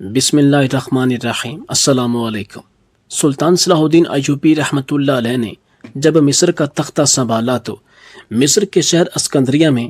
بسم اللہ الرحمن الرحیم۔ السلام علیکم۔ سلطان صلاح الدین ایوبی رحمۃ اللہ علیہ نے جب مصر کا تختہ سنبھالا تو مصر کے شہر اسکندریہ میں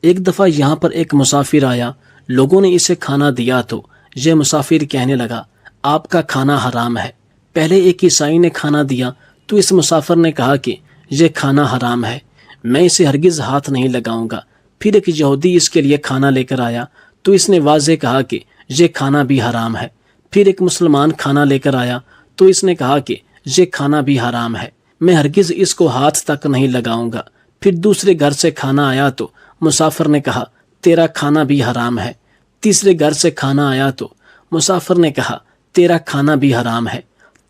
ایک دفعہ یہاں پر ایک مسافر آیا۔ لوگوں نے اسے کھانا دیا تو یہ مسافر کہنے لگا، آپ کا کھانا حرام ہے۔ پہلے ایک عیسائی نے کھانا دیا تو اس مسافر نے کہا کہ یہ کھانا حرام ہے، میں اسے ہرگز ہاتھ نہیں لگاؤں گا۔ پھر ایک یہودی اس کے لیے کھانا لے کر آیا تو اس نے واضح کہا کہ یہ کھانا بھی حرام ہے۔ پھر ایک مسلمان کھانا لے کر آیا تو اس نے کہا کہ یہ کھانا بھی حرام ہے، میں ہرگز اس کو ہاتھ تک نہیں لگاؤں گا۔ پھر دوسرے گھر سے کھانا آیا تو مسافر نے کہا تیرا کھانا بھی حرام ہے۔ تیسرے گھر سے کھانا آیا تو مسافر نے کہا تیرا کھانا بھی حرام ہے۔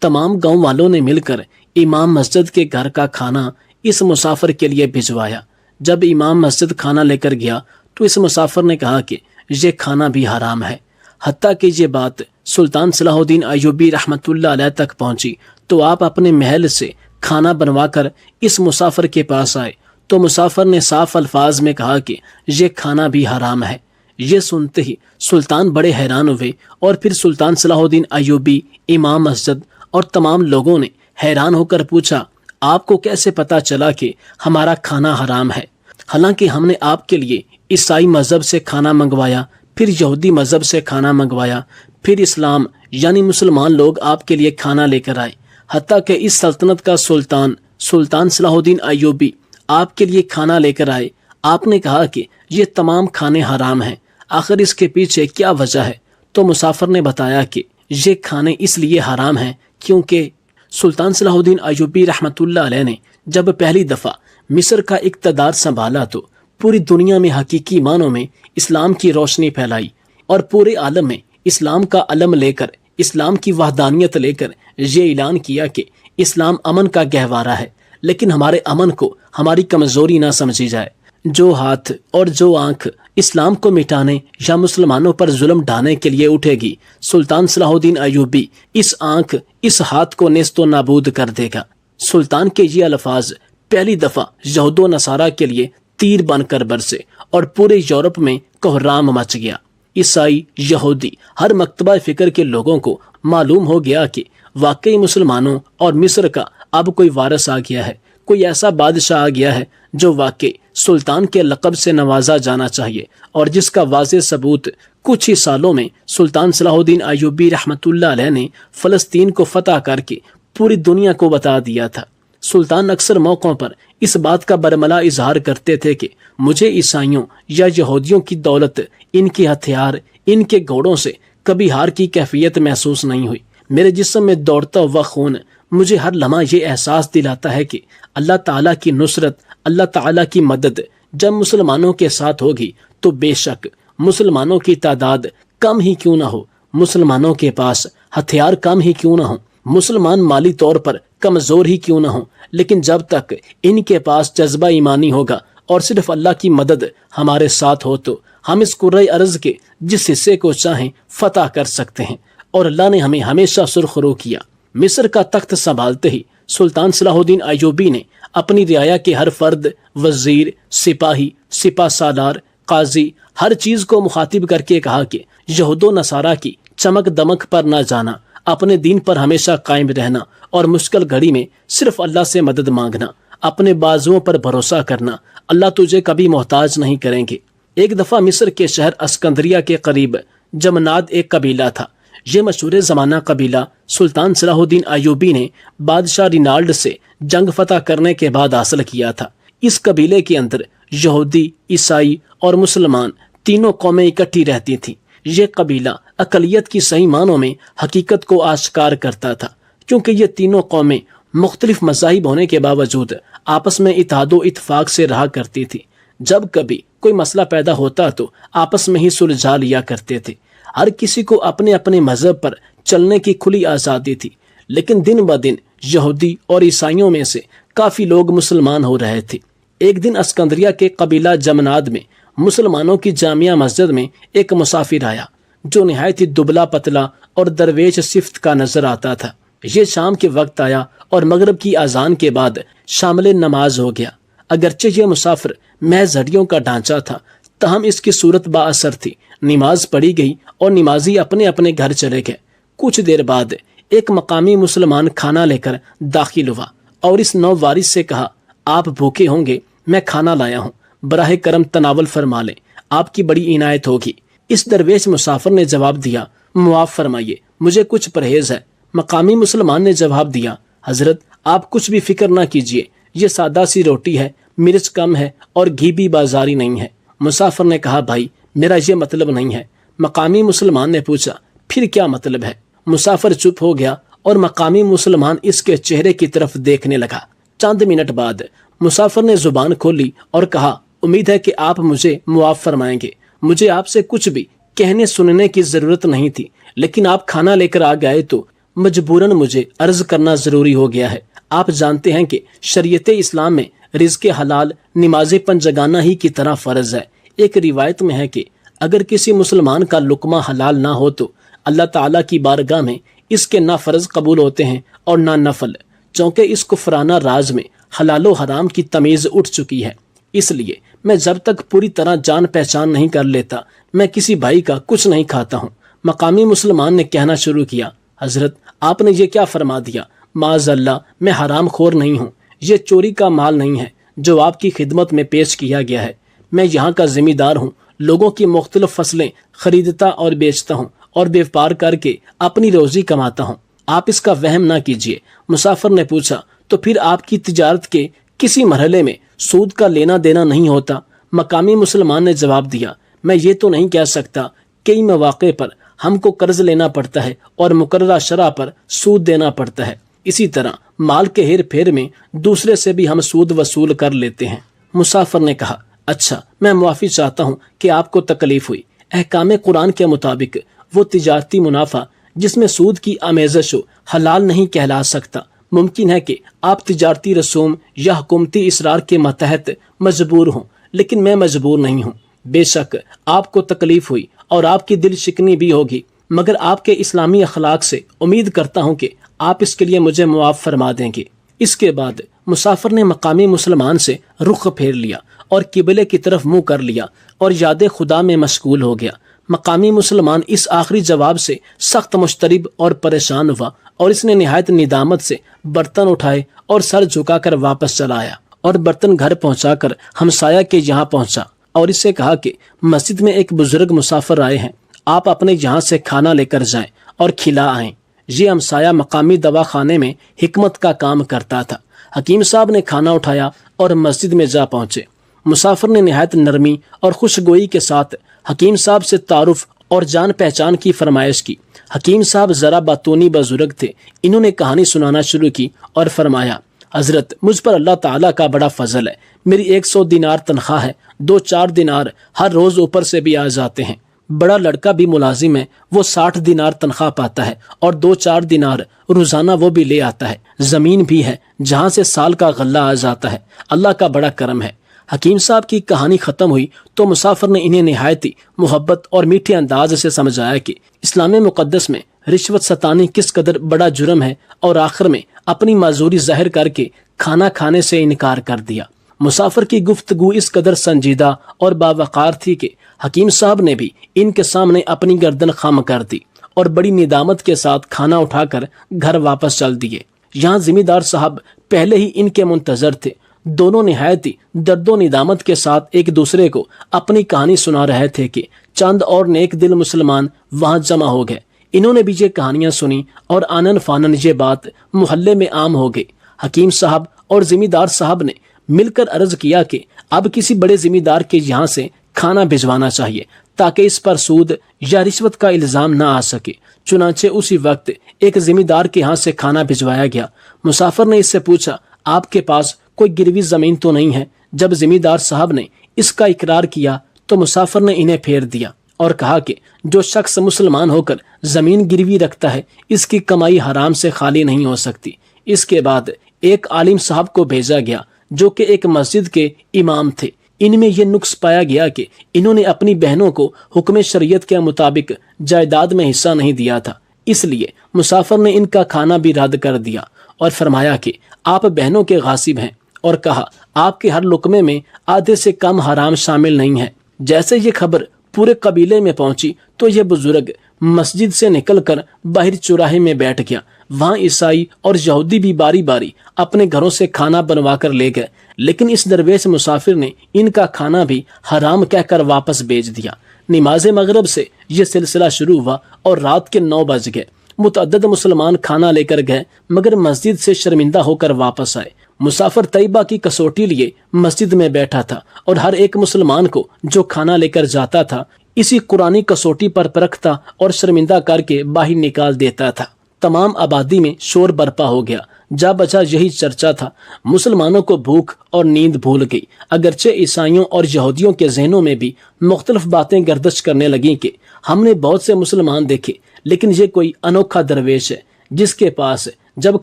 تمام گاؤں والوں نے مل کر امام مسجد کے گھر کا کھانا اس مسافر کے لیے بھجوایا۔ جب امام مسجد کھانا لے کر گیا تو اس مسافر نے کہا کہ یہ کھانا بھی حرام ہے۔ حتیٰ کہ یہ بات سلطان صلاح الدین ایوبی رحمۃ اللہ علیہ تک پہنچی تو آپ اپنے محل سے کھانا بنوا کر اس مسافر کے پاس آئے تو مسافر نے صاف الفاظ میں کہا کہ یہ کھانا بھی حرام ہے۔ یہ سنتے ہی سلطان بڑے حیران ہوئے اور پھر سلطان صلاح الدین ایوبی، امام مسجد اور تمام لوگوں نے حیران ہو کر پوچھا، آپ کو کیسے پتا چلا کہ ہمارا کھانا حرام ہے؟ حالانکہ ہم نے آپ کے لیے عیسائی مذہب سے کھانا منگوایا، پھر یہودی مذہب سے کھانا منگوایا، پھر اسلام یعنی مسلمان لوگ آپ کے لیے کھانا لے کر آئے، حتیٰ کہ اس سلطنت کا سلطان صلاح الدین ایوبی آپ کے لیے کھانا لے کر آئے۔ آپ نے کہا کہ یہ تمام کھانے حرام ہیں، آخر اس کے پیچھے کیا وجہ ہے؟ تو مسافر نے بتایا کہ یہ کھانے اس لیے حرام ہیں کیونکہ سلطان صلاح الدین ایوبی رحمۃ اللہ علیہ نے جب پہلی دفعہ مصر کا اقتدار سنبھالا تو پوری دنیا میں حقیقی معنوں میں اسلام کی روشنی پھیلائی اور پورے عالم میں اسلام کا علم لے کر، اسلام کی وحدانیت لے کر یہ اعلان کیا کہ اسلام امن کا گہوارہ ہے، لیکن ہمارے امن کو ہماری کمزوری نہ سمجھی جائے۔ جو ہاتھ اور جو آنکھ اسلام کو مٹانے یا مسلمانوں پر ظلم ڈھانے کے لیے اٹھے گی، سلطان صلاح الدین ایوبی اس آنکھ، اس ہاتھ کو نیست و نابود کر دے گا۔ سلطان کے یہ الفاظ پہلی دفعہ یہود و نصارہ کے لیے تیر بن کر برسے اور پورے یورپ میں کوہرام مچ گیا۔ عیسائی، یہودی، ہر مکتبہ فکر کے لوگوں کو معلوم ہو گیا کہ واقعی مسلمانوں اور مصر کا اب کوئی وارث آ گیا ہے، کوئی ایسا بادشاہ آ گیا ہے جو واقعی سلطان کے لقب سے نوازا جانا چاہیے، اور جس کا واضح ثبوت کچھ ہی سالوں میں سلطان صلاح الدین ایوبی رحمۃ اللہ علیہ نے فلسطین کو فتح کر کے پوری دنیا کو بتا دیا تھا۔ سلطان اکثر موقعوں پر اس بات کا برملا اظہار کرتے تھے کہ مجھے عیسائیوں یا یہودیوں کی دولت، ان کے ہتھیار، ان کے گھوڑوں سے کبھی ہار کی کیفیت محسوس نہیں ہوئی۔ میرے جسم میں دوڑتا ہوا خون مجھے ہر لمحہ یہ احساس دلاتا ہے کہ اللہ تعالیٰ کی نصرت، اللہ تعالیٰ کی مدد جب مسلمانوں کے ساتھ ہوگی تو بے شک مسلمانوں کی تعداد کم ہی کیوں نہ ہو، مسلمانوں کے پاس ہتھیار کم ہی کیوں نہ ہو، مسلمان مالی طور پر کمزور ہی کیوں نہ ہوں، لیکن جب تک ان کے پاس جذبہ ایمانی ہوگا اور صرف اللہ کی مدد ہمارے ساتھ ہو تو ہم اس کرۂ ارض کے جس حصے کو چاہیں فتح کر سکتے ہیں۔ اور اللہ نے ہمیں ہمیشہ سرخرو کیا۔ مصر کا تخت سنبھالتے ہی سلطان صلاح الدین ایوبی نے اپنی رعایا کے ہر فرد، وزیر، سپاہی، سپہ سالار، قاضی، ہر چیز کو مخاطب کر کے کہا کہ یہود و نصارہ کی چمک دمک پر نہ جانا، اپنے دین پر ہمیشہ قائم رہنا اور مشکل گھڑی میں صرف اللہ سے مدد مانگنا، اپنے بازوؤں پر بھروسہ کرنا، اللہ تجھے کبھی محتاج نہیں کریں گے۔ ایک دفعہ مصر کے شہر اسکندریہ کے قریب جمناد ایک قبیلہ تھا۔ یہ مشہور زمانہ قبیلہ سلطان صلاح الدین ایوبی نے بادشاہ رینالڈ سے جنگ فتح کرنے کے بعد حاصل کیا تھا۔ اس قبیلے کے اندر یہودی، عیسائی اور مسلمان تینوں قومیں اکٹھی رہتی تھیں۔ یہ قبیلہ اقلیت کی صحیح معنوں میں حقیقت کو آشکار کرتا تھا، کیونکہ یہ تینوں قومیں مختلف مذاہب ہونے کے باوجود آپس میں اتحاد و اتفاق سے رہا کرتی تھی۔ جب کبھی کوئی مسئلہ پیدا ہوتا تو آپس میں ہی سلجھا لیا کرتے تھے۔ ہر کسی کو اپنے اپنے مذہب پر چلنے کی کھلی آزادی تھی، لیکن دن بدن یہودی اور عیسائیوں میں سے کافی لوگ مسلمان ہو رہے تھے۔ ایک دن اسکندریہ کے قبیلہ جمناد میں مسلمانوں کی جامعہ مسجد میں ایک مسافر آیا جو نہایت ہی دبلا پتلا اور درویش صفت کا نظر آتا تھا۔ یہ شام کے وقت آیا اور مغرب کی اذان کے بعد شامل نماز ہو گیا۔ اگرچہ یہ مسافر محض ہڈیوں کا ڈھانچہ تھا، تاہم اس کی صورت با اثر تھی، نماز پڑھی گئی اور نمازی اپنے اپنے گھر چلے گئے۔ کچھ دیر بعد ایک مقامی مسلمان کھانا لے کر داخل ہوا اور اس نو وارث سے کہا، آپ بھوکے ہوں گے، میں کھانا لایا ہوں، براہ کرم تناول فرما لیں، آپ کی بڑی عنایت ہوگی۔ اس درویش مسافر نے جواب دیا، معاف فرمائیے، مجھے کچھ پرہیز ہے۔ مقامی مسلمان نے جواب دیا، حضرت آپ کچھ بھی فکر نہ کیجیے، یہ سادہ سی روٹی ہے، مرچ کم ہے اور گھی بھی بازاری نہیں ہے۔ مسافر نے کہا، بھائی میرا یہ مطلب نہیں ہے۔ مقامی مسلمان نے پوچھا، پھر کیا مطلب ہے؟ مسافر چپ ہو گیا اور مقامی مسلمان اس کے چہرے کی طرف دیکھنے لگا۔ چند منٹ بعد مسافر نے زبان کھولی اور کہا، امید ہے کہ آپ مجھے معاف فرمائیں گے، مجھے آپ سے کچھ بھی کہنے سننے کی ضرورت نہیں تھی، لیکن آپ کھانا لے کر آ گئے تو مجبوراً مجھے عرض کرنا ضروری ہو گیا ہے۔ آپ جانتے ہیں کہ شریعت اسلام میں رزق حلال نماز پنجگانہ ہی کی طرح فرض ہے۔ ایک روایت میں ہے کہ اگر کسی مسلمان کا لقمہ حلال نہ ہو تو اللہ تعالیٰ کی بارگاہ میں اس کے نہ فرض قبول ہوتے ہیں اور نہ نفل، چونکہ اس کفرانہ راز میں حلال و حرام کی تمیز اٹھ چکی ہے۔ اس لیے میں جب تک پوری طرح جان پہچان نہیں کر لیتا، میں کسی بھائی کا کچھ نہیں کھاتا ہوں۔ مقامی مسلمان نے کہنا شروع کیا، حضرت آپ نے یہ کیا فرما دیا؟ معاذ اللہ، میں حرام خور نہیں ہوں، یہ چوری کا مال نہیں ہے جو آپ کی خدمت میں پیش کیا گیا ہے۔ میں یہاں کا ذمہ دار ہوں، لوگوں کی مختلف فصلیں خریدتا اور بیچتا ہوں اور بیوپار کر کے اپنی روزی کماتا ہوں، آپ اس کا وہم نہ کیجیے۔ مسافر نے پوچھا، تو پھر آپ کی تجارت کے کسی مرحلے میں سود کا لینا دینا نہیں ہوتا؟ مقامی مسلمان نے جواب دیا، میں یہ تو نہیں کہہ سکتا، کئی مواقع پر ہم کو قرض لینا پڑتا ہے اور مقررہ شرح پر سود دینا پڑتا ہے، اسی طرح مال کے ہیر پھیر میں دوسرے سے بھی ہم سود وصول کر لیتے ہیں۔ مسافر نے کہا، اچھا میں معافی چاہتا ہوں کہ آپ کو تکلیف ہوئی۔ احکام قرآن کے مطابق وہ تجارتی منافع جس میں سود کی آمیزش ہو حلال نہیں کہلا سکتا۔ ممکن ہے کہ آپ تجارتی رسوم یا حکومتی اصرار کے ماتحت مجبور ہوں، لیکن میں مجبور نہیں ہوں۔ بے شک آپ کو تکلیف ہوئی اور آپ کی دل شکنی بھی ہوگی، مگر آپ کے اسلامی اخلاق سے امید کرتا ہوں کہ آپ اس کے لیے مجھے معاف فرما دیں گے۔ اس کے بعد مسافر نے مقامی مسلمان سے رخ پھیر لیا اور قبلے کی طرف منہ کر لیا اور یاد خدا میں مشغول ہو گیا۔ مقامی مسلمان اس آخری جواب سے سخت مضطرب اور پریشان ہوا اور اس نے نہایت ندامت سے برتن اٹھائے اور سر جھکا کر واپس چلا آیا اور برتن گھر پہنچا کر ہمسایہ کے یہاں پہنچا اور اس سے کہا کہ مسجد میں ایک بزرگ مسافر آئے ہیں، آپ اپنے یہاں سے کھانا لے کر جائیں اور کھلا آئیں۔ یہ ہمسایہ مقامی دواخانے میں حکمت کا کام کرتا تھا۔ حکیم صاحب نے کھانا اٹھایا اور مسجد میں جا پہنچے۔ مسافر نے نہایت نرمی اور خوشگوئی کے ساتھ حکیم صاحب سے تعارف اور جان پہچان کی فرمائش کی۔ حکیم صاحب ذرا باتونی بزرگ تھے، انہوں نے کہانی سنانا شروع کی اور فرمایا، حضرت مجھ پر اللہ تعالیٰ کا بڑا فضل ہے، میری 100 دینار تنخواہ ہے، 2-4 دینار ہر روز اوپر سے بھی آ جاتے ہیں۔ بڑا لڑکا بھی ملازم ہے، وہ 60 دینار تنخواہ پاتا ہے اور 2-4 دینار روزانہ وہ بھی لے آتا ہے۔ زمین بھی ہے جہاں سے سال کا غلہ آ جاتا ہے، اللہ کا بڑا کرم ہے۔ حکیم صاحب کی کہانی ختم ہوئی تو مسافر نے انہیں نہایت محبت اور میٹھے انداز سے سمجھایا کہ اسلام مقدس میں رشوت ستانی کس قدر بڑا جرم ہے، اور آخر میں اپنی معذوری ظاہر کر کے کھانا کھانے سے انکار کر دیا۔ مسافر کی گفتگو اس قدر سنجیدہ اور باوقار تھی کہ حکیم صاحب نے بھی ان کے سامنے اپنی گردن خم کر دی اور بڑی ندامت کے ساتھ کھانا اٹھا کر گھر واپس چل دیے۔ یہاں ذمہ دار صاحب پہلے ہی ان کے منتظر تھے۔ دونوں نہایت درد و ندامت کے ساتھ ایک دوسرے کو اپنی کہانی سنا رہے تھے کہ چند اور نیک دل مسلمان وہاں جمع ہو گئے۔ انہوں نے بھی یہ کہانیاں سنی اور آنن فانن یہ بات محلے میں عام ہو گئی۔ حکیم صاحب اور ذمہ دار صاحب نے مل کر عرض کیا کہ اب کسی بڑے ذمہ دار کے یہاں سے کھانا بھجوانا چاہیے تاکہ اس پر سود یا رشوت کا الزام نہ آ سکے۔ چنانچہ اسی وقت ایک ذمہ دار کے یہاں سے کھانا بھجوایا گیا۔ مسافر نے اس سے پوچھا، آپ کے پاس کوئی گروی زمین تو نہیں ہے؟ جب ذمہ دار صاحب نے اس کا اقرار کیا تو مسافر نے انہیں پھیر دیا اور کہا کہ جو شخص مسلمان ہو کر زمین گروی رکھتا ہے اس کی کمائی حرام سے خالی نہیں ہو سکتی۔ اس کے بعد ایک عالم صاحب کو بھیجا گیا جو کہ ایک مسجد کے امام تھے۔ ان میں یہ نقص پایا گیا کہ انہوں نے اپنی بہنوں کو حکم شریعت کے مطابق جائیداد میں حصہ نہیں دیا تھا، اس لیے مسافر نے ان کا کھانا بھی رد کر دیا اور فرمایا کہ آپ بہنوں کے غاصب ہیں، اور کہا آپ کے ہر لقمے میں آدھے سے کم حرام شامل نہیں ہے۔ جیسے یہ خبر پورے قبیلے میں پہنچی تو یہ بزرگ مسجد سے نکل کر باہر چوراہے میں بیٹھ گیا۔ وہاں عیسائی اور یہودی بھی باری باری اپنے گھروں سے کھانا بنوا کر لے گئے، لیکن اس درویش مسافر نے ان کا کھانا بھی حرام کہہ کر واپس بھیج دیا۔ نماز مغرب سے یہ سلسلہ شروع ہوا اور رات کے 9 بج گئے۔ متعدد مسلمان کھانا لے کر گئے مگر مسجد سے شرمندہ ہو کر واپس آئے۔ مسافر طیبہ کی کسوٹی لیے مسجد میں بیٹھا تھا اور ہر ایک مسلمان کو جو کھانا لے کر جاتا تھا اسی قرآنی کسوٹی پر پرکھتا اور شرمندہ کر کے باہر نکال دیتا تھا۔ تمام آبادی میں شور برپا ہو گیا۔ جا بچا یہی چرچا تھا۔ مسلمانوں کو بھوک اور نیند بھول گئی، اگرچہ عیسائیوں اور یہودیوں کے ذہنوں میں بھی مختلف باتیں گردش کرنے لگیں کہ ہم نے بہت سے مسلمان دیکھے، لیکن یہ کوئی انوکھا درویش ہے جس کے پاس جب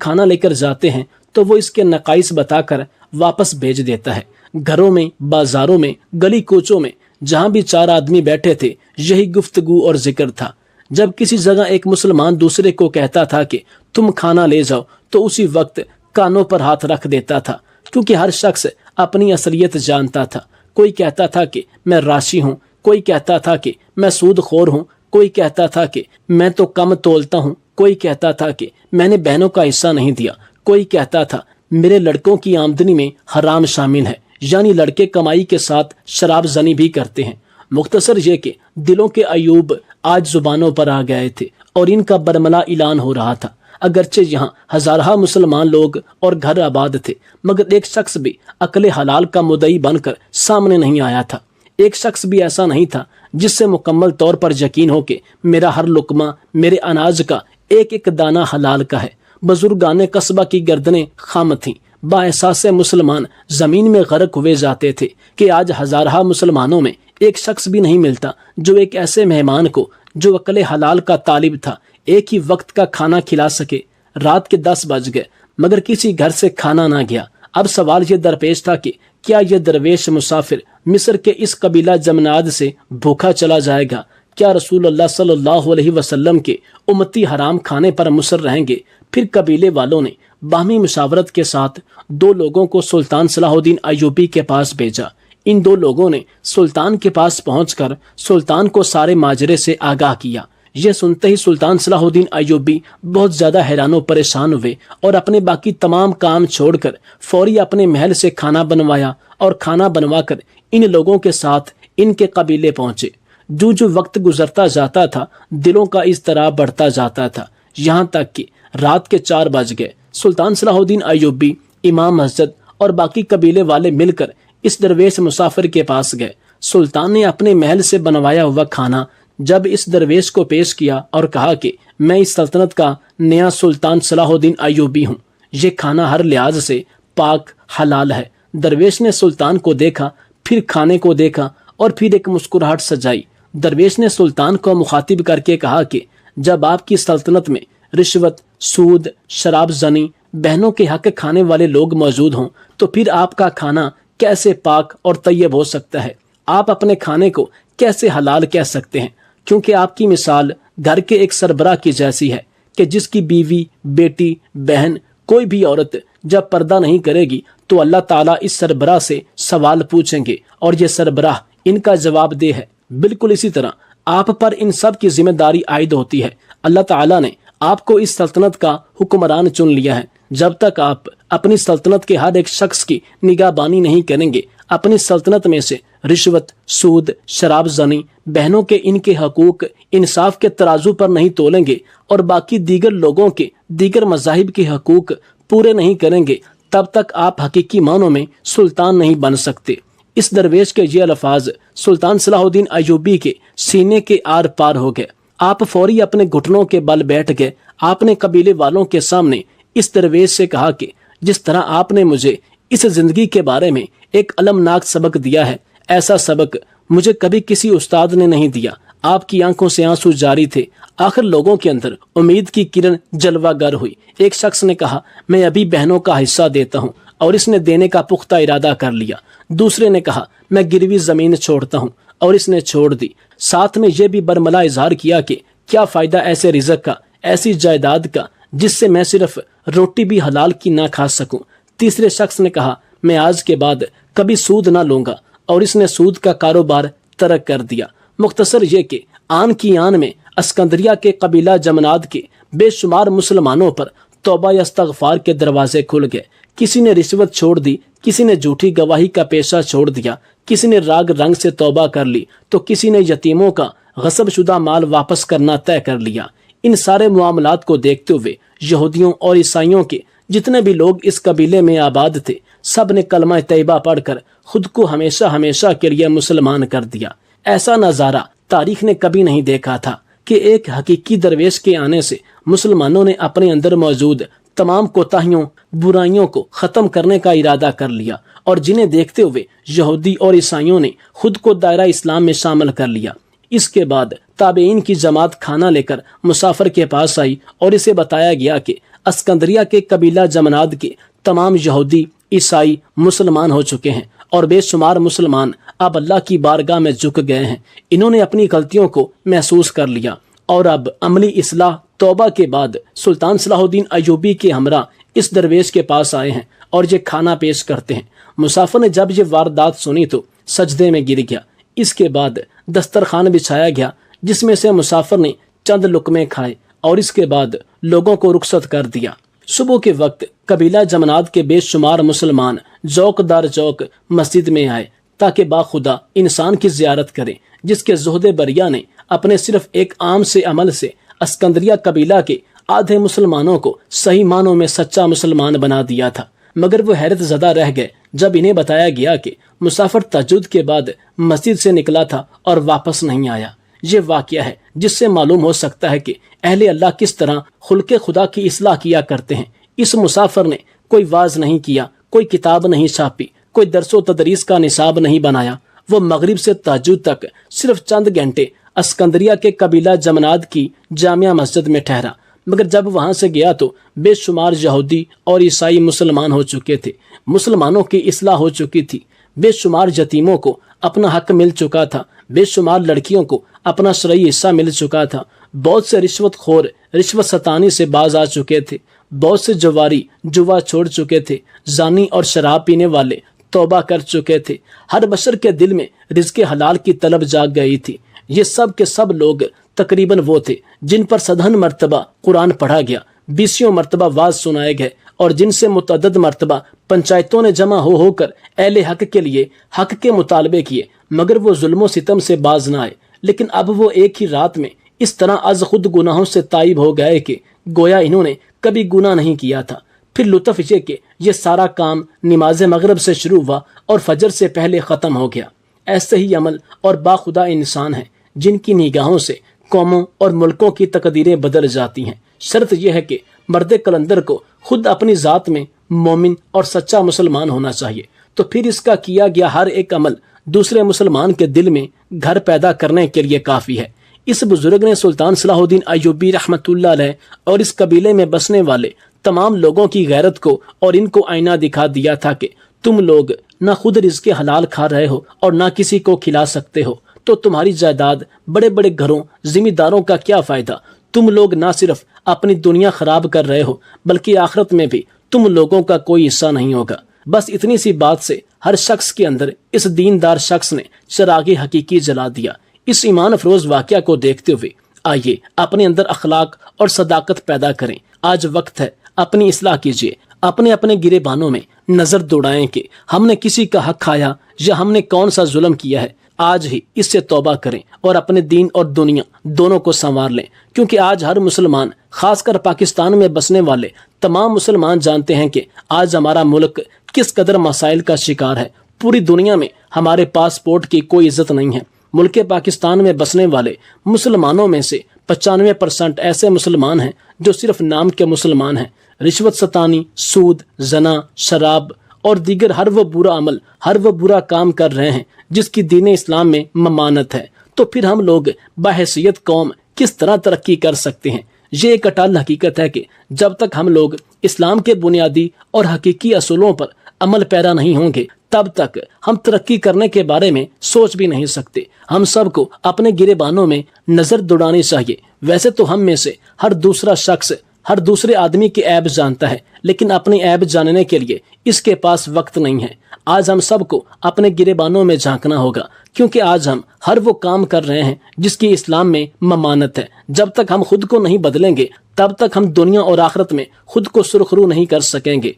کھانا لے کر جاتے ہیں تو وہ اس کے نقائص بتا کر واپس بھیج دیتا ہے۔ گھروں میں، بازاروں میں، گلی کوچوں میں جہاں بھی 4 آدمی بیٹھے تھے یہی گفتگو اور ذکر تھا۔ جب کسی جگہ ایک مسلمان دوسرے کو کہتا تھا کہ تم کھانا لے جاؤ تو اسی وقت کانوں پر ہاتھ رکھ دیتا تھا، کیونکہ ہر شخص اپنی اصلیت جانتا تھا۔ کوئی کہتا تھا کہ میں راشی ہوں، کوئی کہتا تھا کہ میں سود خور ہوں، کوئی کہتا تھا کہ میں تو کم تولتا ہوں، کوئی کہتا تھا کہ میں نے بہنوں کا حصہ نہیں دیا، کوئی کہتا تھا میرے لڑکوں کی آمدنی میں حرام شامل ہے، یعنی لڑکے کمائی کے ساتھ شراب زنی بھی کرتے ہیں۔ مختصر یہ کہ دلوں کے عیوب آج زبانوں پر آ گئے تھے اور ان کا برملا اعلان ہو رہا تھا۔ اگرچہ یہاں ہزارہ مسلمان لوگ اور گھر آباد تھے مگر ایک شخص بھی عقل حلال کا مدعی بن کر سامنے نہیں آیا تھا۔ ایک شخص بھی ایسا نہیں تھا جس سے مکمل طور پر یقین ہو کہ میرا ہر لقمہ، میرے اناج کا ایک ایک دانہ حلال کا ہے۔ بزرگان قصبہ کی گردنیں خام تھیں۔ با احساس مسلمان زمین میں غرق ہوئے جاتے تھے کہ آج ہزارہ مسلمانوں میں ایک شخص بھی نہیں ملتا جو ایک ایسے مہمان کو جو عقل حلال کا طالب تھا ایک ہی وقت کا کھانا کھلا سکے۔ رات کے 10 بج گئے مگر کسی گھر سے کھانا نہ گیا۔ اب سوال یہ درپیش تھا کہ کیا یہ درویش مسافر مصر کے اس قبیلہ جمناد سے بھوکا چلا جائے گا؟ کیا رسول اللہ صلی اللہ علیہ وسلم کے امتی حرام کھانے پر مصر رہیں گے؟ پھر قبیلے والوں نے باہمی مشاورت کے ساتھ 2 لوگوں کو سلطان صلاح الدین ایوبی کے پاس بھیجا۔ ان 2 لوگوں نے سلطان کے پاس پہنچ کر سلطان کو سارے ماجرے سے آگاہ کیا۔ یہ سنتے ہی سلطان صلاح الدین ایوبی بہت زیادہ حیران و پریشان ہوئے اور اپنے باقی تمام کام چھوڑ کر فوری اپنے محل سے کھانا بنوایا اور کھانا بنوا کر ان لوگوں کے ساتھ ان کے قبیلے پہنچے۔ جو وقت گزرتا جاتا تھا دلوں کا اضطراب بڑھتا جاتا تھا، یہاں تک کہ رات کے 4 بج گئے۔ سلطان صلاح الدین ایوبی، امام مسجد اور باقی قبیلے والے مل کر اس درویش مسافر کے پاس گئے۔ سلطان نے اپنے محل سے بنوایا ہوا کھانا جب اس درویش کو پیش کیا اور کہا کہ میں اس سلطنت کا نیا سلطان صلاح الدین ایوبی ہوں، یہ کھانا ہر لحاظ سے پاک حلال ہے۔ درویش نے سلطان کو دیکھا، پھر کھانے کو دیکھا اور پھر ایک مسکراہٹ سجائی۔ درویش نے سلطان کو مخاطب کر کے کہا کہ جب آپ کی سلطنت میں رشوت، سود، شراب زنی، بہنوں کے حق کھانے والے لوگ موجود ہوں تو پھر آپ کا کھانا کیسے پاک اور طیب ہو سکتا ہے؟ آپ اپنے کھانے کو کیسے حلال کہہ سکتے ہیں؟ کیونکہ آپ کی مثال گھر کے ایک سربراہ کی جیسی ہے کہ جس کی بیوی، بیٹی، بہن، کوئی بھی عورت جب پردہ نہیں کرے گی تو اللہ تعالیٰ اس سربراہ سے سوال پوچھیں گے اور یہ سربراہ ان کا جواب دہ ہے۔ بالکل اسی طرح آپ پر ان سب کی ذمہ داری عائد ہوتی ہے۔ اللہ تعالیٰ نے آپ کو اس سلطنت کا حکمران چن لیا ہے۔ جب تک آپ اپنی سلطنت کے ہر ایک شخص کی نگہبانی نہیں کریں گے، اپنی سلطنت میں سے رشوت، سود، شراب زنی، بہنوں کے ان کے حقوق انصاف کے ترازو پر نہیں تولیں گے اور باقی دیگر لوگوں کے دیگر مذاہب کے حقوق پورے نہیں کریں گے، تب تک آپ حقیقی معنوں میں سلطان نہیں بن سکتے۔ اس درویش کے یہ الفاظ سلطان صلاح الدین ایوبی کے سینے کے آر پار ہو گئے۔ آپ فوری اپنے گھٹنوں کے بل بیٹھ گئے۔ آپ نے قبیلے والوں کے سامنے اس درویش سے کہا کہ جس طرح آپ نے مجھے اس زندگی کے بارے میں ایک المناک سبق دیا ہے، ایسا سبق مجھے کبھی کسی استاد نے نہیں دیا۔ آپ کی آنکھوں سے آنسو جاری تھے۔ آخر لوگوں کے اندر امید کی کرن جلوہ گر ہوئی۔ ایک شخص نے کہا میں ابھی بہنوں کا حصہ دیتا ہوں، اور اس نے دینے کا پختہ ارادہ کر لیا۔ دوسرے نے کہا میں گروی زمین چھوڑتا ہوں، اور اس نے چھوڑ دی۔ ساتھ میں یہ بھی برملا اظہار کیا کہ کیا فائدہ ایسے رزق کا، ایسی جائیداد کا جس سے میں صرف روٹی بھی حلال کی نہ کھا سکوں۔ تیسرے شخص نے کہا میں آج کے بعد کبھی سود نہ لوں گا، اور اس نے سود کا کاروبار ترک کر دیا۔ مختصر یہ کہ آن کی آن میں اسکندریہ کے قبیلہ جمناد کے بے شمار مسلمانوں پر توبہ یا استغفار کے دروازے کھل گئے۔ کسی نے رشوت چھوڑ دی، کسی نے جھوٹی گواہی کا پیشہ چھوڑ دیا، کسی نے راگ رنگ سے توبہ کر لی، تو کسی نے یتیموں کا غصب شدہ مال واپس کرنا طے کر لیا۔ ان سارے معاملات کو دیکھتے ہوئے یہودیوں اور عیسائیوں کے جتنے بھی لوگ اس قبیلے میں آباد تھے، سب نے کلمہ طیبہ پڑھ کر خود کو ہمیشہ ہمیشہ کے لیے مسلمان کر دیا۔ ایسا نظارہ تاریخ نے کبھی نہیں دیکھا تھا کہ ایک حقیقی درویش کے آنے سے مسلمانوں نے اپنے اندر موجود تمام کوتاہیوں، برائیوں کو ختم کرنے کا ارادہ کر لیا، اور جنہیں دیکھتے ہوئے یہودی اور عیسائیوں نے خود کو دائرہ اسلام میں شامل کر لیا۔ اس کے بعد تابعین کی جماعت کھانا لے کر مسافر کے پاس آئی اور اسے بتایا گیا کہ اسکندریہ کے قبیلہ جمناد کے تمام یہودی، عیسائی مسلمان ہو چکے ہیں، اور بے شمار مسلمان اب اللہ کی بارگاہ میں جھک گئے ہیں۔ انہوں نے اپنی غلطیوں کو محسوس کر لیا، اور اب عملی اصلاح توبہ کے بعد سلطان صلاح الدین ایوبی کے ہمراہ اس درویش کے پاس آئے ہیں اور یہ کھانا پیش کرتے ہیں۔ مسافر نے جب یہ واردات سنی تو سجدے میں گر گیا۔ اس کے بعد دسترخوان بچھایا گیا، جس میں سے مسافر نے چند لقمے کھائے، اور اس کے بعد لوگوں کو رخصت کر دیا۔ صبح کے وقت قبیلہ جمناد کے بے شمار مسلمان ذوق در ذوق مسجد میں آئے تاکہ باخدا انسان کی زیارت کریں، جس کے زہد بریا نے اپنے صرف ایک عام سے عمل سے اسکندریہ قبیلہ کے آدھے مسلمانوں کو صحیح معنوں میں سچا مسلمان بنا دیا تھا۔ مگر وہ حیرت زدہ رہ گئے جب انہیں بتایا گیا کہ مسافر تہجد کے بعد مسجد سے نکلا تھا اور واپس نہیں آیا۔ یہ واقعہ ہے جس سے معلوم ہو سکتا ہے کہ اہل اللہ کس طرح خلق خدا کی اصلاح کیا کرتے ہیں۔ اس مسافر نے کوئی واعظ نہیں کیا، کوئی کتاب نہیں چھاپی، کوئی درس و تدریس کا نصاب نہیں بنایا۔ وہ مغرب سے تہجد تک صرف چند گھنٹے اسکندریہ کے قبیلہ جمناد کی جامع مسجد میں ٹھہرا، مگر جب وہاں سے گیا تو بے شمار یہودی اور عیسائی مسلمان ہو چکے تھے۔ مسلمانوں کی اصلاح ہو چکی تھی، بے شمار یتیموں کو اپنا حق مل چکا تھا، بے شمار لڑکیوں کو اپنا شرعی حصہ مل چکا تھا، بہت سے رشوت خور رشوت ستانی سے باز آ چکے تھے، بہت سے جواری جوا چھوڑ چکے تھے، زانی اور شراب پینے والے توبہ کر چکے تھے۔ ہر بشر کے دل میں رزق حلال کی طلب جاگ گئی تھی۔ یہ سب کے سب لوگ تقریباً وہ تھے جن پر صدہن مرتبہ قرآن پڑھا گیا، 20 مرتبہ واعظ سنائے گئے، اور جن سے متعدد مرتبہ پنچایتوں نے جمع ہو کر اہل حق کے لیے حق کے مطالبے کیے، مگر وہ ظلم و ستم سے باز نہ آئے۔ لیکن اب وہ ایک ہی رات میں اس طرح از خود گناہوں سے تائب ہو گئے کہ گویا انہوں نے کبھی گناہ نہیں کیا تھا۔ پھر لطف یہ کہ یہ سارا کام نماز مغرب سے شروع ہوا اور فجر سے پہلے ختم ہو گیا۔ ایسے ہی عمل اور باخدا انسان ہیں جن کی نگاہوں سے قوموں اور ملکوں کی تقدیریں بدل جاتی ہیں۔ شرط یہ ہے کہ مرد کلندر کو خود اپنی ذات میں مومن اور سچا مسلمان ہونا چاہیے، تو پھر اس کا کیا گیا ہر ایک عمل دوسرے مسلمان کے دل میں گھر پیدا کرنے کے لیے کافی ہے۔ اس بزرگ نے سلطان صلاح الدین ایوبی رحمۃ اللہ علیہ اور اس قبیلے میں بسنے والے تمام لوگوں کی غیرت کو اور ان کو آئینہ دکھا دیا تھا کہ تم لوگ نہ خود رزق حلال کھا رہے ہو اور نہ کسی کو کھلا سکتے ہو، تو تمہاری جائیداد، بڑے بڑے گھروں، ذمہ داروں کا کیا فائدہ؟ تم لوگ نہ صرف اپنی دنیا خراب کر رہے ہو بلکہ آخرت میں بھی تم لوگوں کا کوئی حصہ نہیں ہوگا۔ بس اتنی سی بات سے ہر شخص کے اندر اس دیندار شخص نے چراغ حقیقی جلا دیا۔ اس ایمان افروز واقعہ کو دیکھتے ہوئے آئیے اپنے اندر اخلاق اور صداقت پیدا کریں۔ آج وقت ہے اپنی اصلاح کیجیے، اپنے اپنے گریبانوں میں نظر دوڑائیں کہ ہم نے کسی کا حق کھایا یا ہم نے کون سا ظلم کیا ہے۔ آج ہی اس سے توبہ کریں اور اپنے دین اور دنیا دونوں کو سنوار لیں، کیونکہ آج ہر مسلمان، خاص کر پاکستان میں بسنے والے تمام مسلمان جانتے ہیں کہ آج ہمارا ملک کس قدر مسائل کا شکار ہے۔ پوری دنیا میں ہمارے پاسپورٹ کی کوئی عزت نہیں ہے۔ ملک پاکستان میں بسنے والے مسلمانوں میں سے 95% ایسے مسلمان ہیں جو صرف نام کے مسلمان ہیں۔ رشوت ستانی، سود، زنا، شراب اور دیگر ہر وہ برا عمل، ہر وہ برا کام کر رہے ہیں جس کی دین اسلام میں ممانعت ہے۔ تو پھر ہم لوگ بحیثیت قوم کس طرح ترقی کر سکتے ہیں؟ یہ ایک اٹل حقیقت ہے کہ جب تک ہم لوگ اسلام کے بنیادی اور حقیقی اصولوں پر عمل پیرا نہیں ہوں گے، تب تک ہم ترقی کرنے کے بارے میں سوچ بھی نہیں سکتے۔ ہم سب کو اپنے گریبانوں میں نظر دوڑانی چاہیے۔ ویسے تو ہم میں سے ہر دوسرا شخص ہر دوسرے آدمی کے عیب جانتا ہے، لیکن اپنے عیب جاننے کے لیے اس کے پاس وقت نہیں ہے۔ آج ہم سب کو اپنے گریبانوں میں جھانکنا ہوگا، کیونکہ آج ہم ہر وہ کام کر رہے ہیں جس کی اسلام میں ممانت ہے۔ جب تک ہم خود کو نہیں بدلیں گے تب تک ہم دنیا اور آخرت میں خود کو سرخرو نہیں کر سکیں گے۔